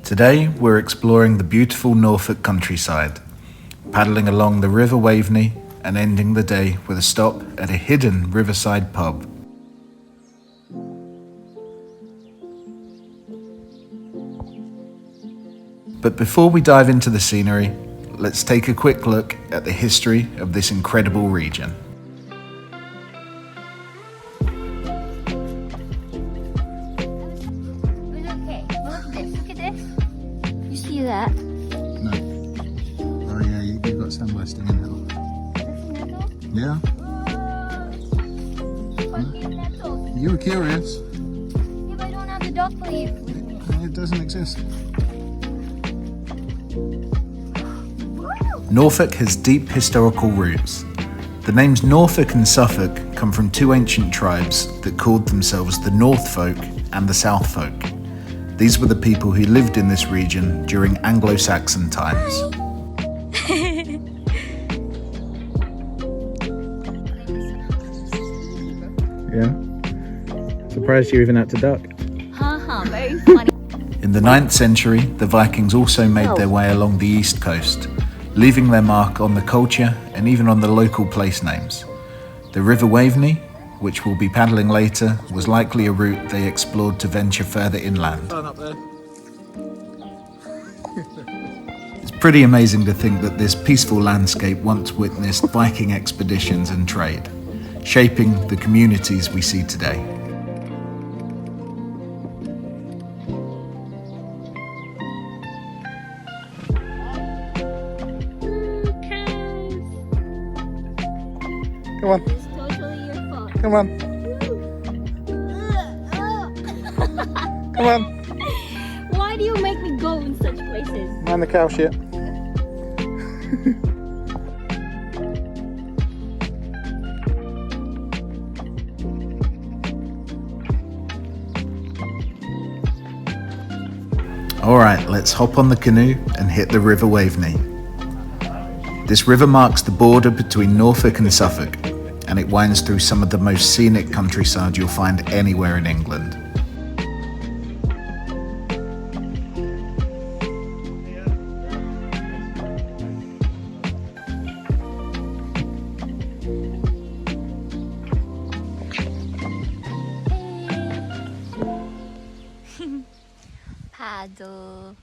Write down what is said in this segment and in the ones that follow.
Today we're exploring the beautiful Norfolk countryside, paddling along the River Waveney and ending the day with a stop at a hidden riverside pub. But before we dive into the scenery, let's take a quick look at the history of this incredible region. That? No. Oh yeah, you've got sandblasting in it. Yeah. You were curious. Yeah, but I don't have the dog leaf with me. It doesn't exist. Norfolk has deep historical roots. The names Norfolk and Suffolk come from two ancient tribes that called themselves the North Folk and the South Folk. These were the people who lived in this region during Anglo-Saxon times. Yeah? Surprised you even had to duck. Haha, very funny. In the 9th century, the Vikings also made their way along the east coast, leaving their mark on the culture and even on the local place names. The River Waveney, which we'll be paddling later, was likely a route they explored to venture further inland. Up there. It's pretty amazing to think that this peaceful landscape once witnessed Viking expeditions and trade, shaping the communities we see today. Come on. It's totally your fault. Come on. Come on. Why do you make me go in such places? Mind the cow shit. Alright, let's hop on the canoe and hit the River Waveney. This river marks the border between Norfolk and Suffolk, and it winds through some of the most scenic countryside you'll find anywhere in England. Paddle.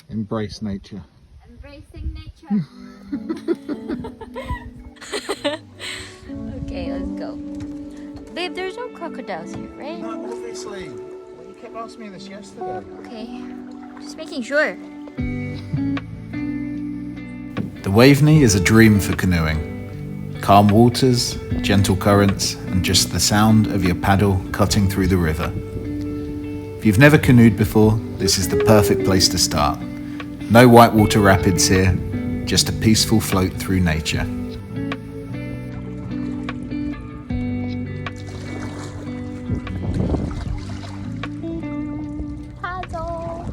Embrace nature. Embracing nature. Okay, let's go. Babe, there's no crocodiles here, right? No, obviously. Well, you kept asking me this yesterday. Okay, just making sure. The Waveney is a dream for canoeing. Calm waters, gentle currents, and just the sound of your paddle cutting through the river. If you've never canoed before, this is the perfect place to start. No whitewater rapids here, just a peaceful float through nature. Paddle.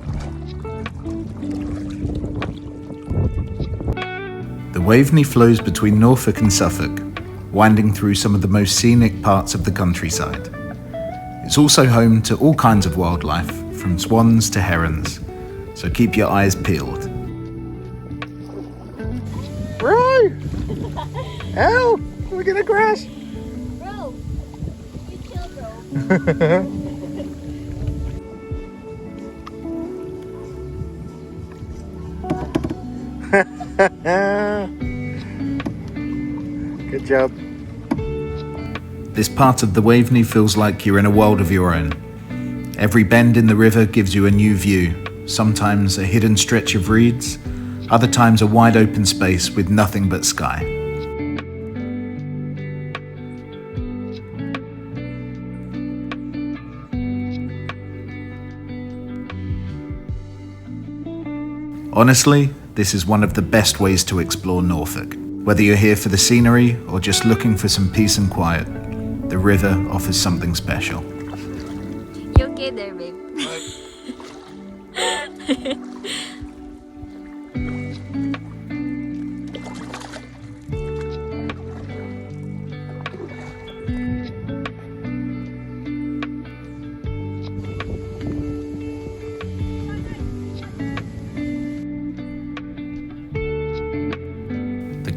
The Waveney flows between Norfolk and Suffolk, winding through some of the most scenic parts of the countryside. It's also home to all kinds of wildlife, from swans to herons, so keep your eyes peeled. Bro! Help! We're gonna crash! Bro, you chill, bro. Good job. This part of the Waveney feels like you're in a world of your own. Every bend in the river gives you a new view, sometimes a hidden stretch of reeds, other times a wide open space with nothing but sky. Honestly, this is one of the best ways to explore Norfolk. Whether you're here for the scenery or just looking for some peace and quiet, the river offers something special. You okay there, babe?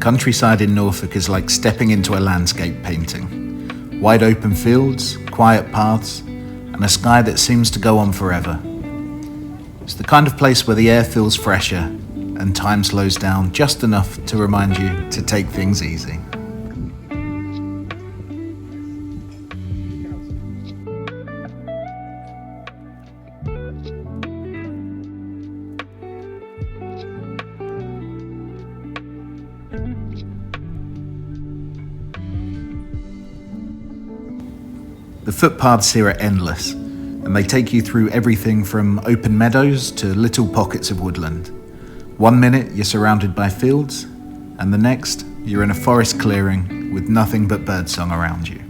countryside in Norfolk is like stepping into a landscape painting. Wide open fields, quiet paths, and a sky that seems to go on forever. It's the kind of place where the air feels fresher and time slows down just enough to remind you to take things easy. The footpaths here are endless, and they take you through everything from open meadows to little pockets of woodland. 1 minute you're surrounded by fields, and the next you're in a forest clearing with nothing but birdsong around you.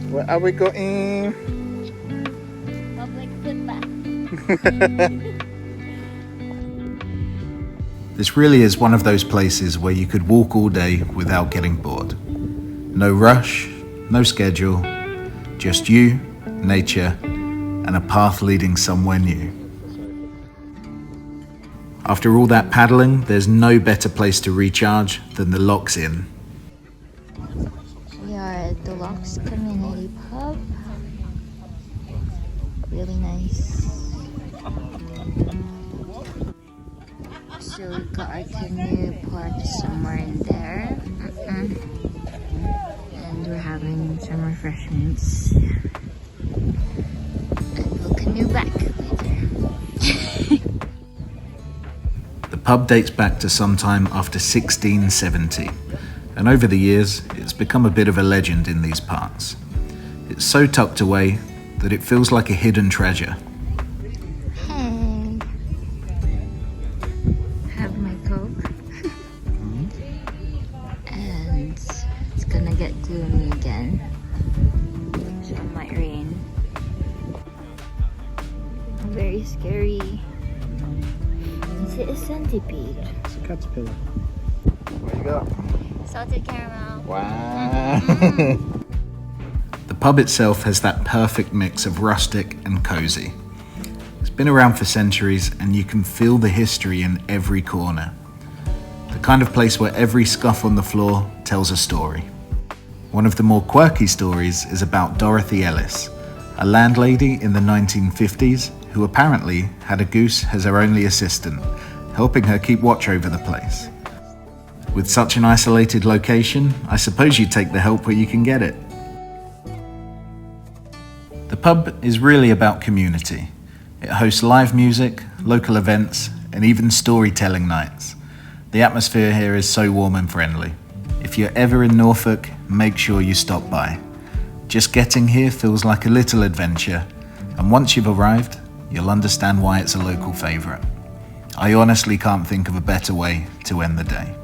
Where are we going? Public footpath. This really is one of those places where you could walk all day without getting bored. No rush, no schedule, just you, nature, and a path leading somewhere new. After all that paddling, there's no better place to recharge than the Locks Inn. We are at the Locks Community Pub. Really nice. So we got our canoe parked somewhere in there. And we're having some refreshments. And we'll canoe back later. The pub dates back to sometime after 1670, and over the years it's become a bit of a legend in these parts. It's so tucked away that it feels like a hidden treasure. Hey. Have my Coke. And it's gonna get gloomy again. So it might rain. Very scary. Is it a centipede? It's a caterpillar. What you got? Salted caramel. Wow. The pub itself has that perfect mix of rustic and cozy. It's been around for centuries and you can feel the history in every corner. The kind of place where every scuff on the floor tells a story. One of the more quirky stories is about Dorothy Ellis, a landlady in the 1950s who apparently had a goose as her only assistant, helping her keep watch over the place. With such an isolated location, I suppose you take the help where you can get it. The pub is really about community. It hosts live music, local events, and even storytelling nights. The atmosphere here is so warm and friendly. If you're ever in Norfolk, make sure you stop by. Just getting here feels like a little adventure, and once you've arrived, you'll understand why it's a local favourite. I honestly can't think of a better way to end the day.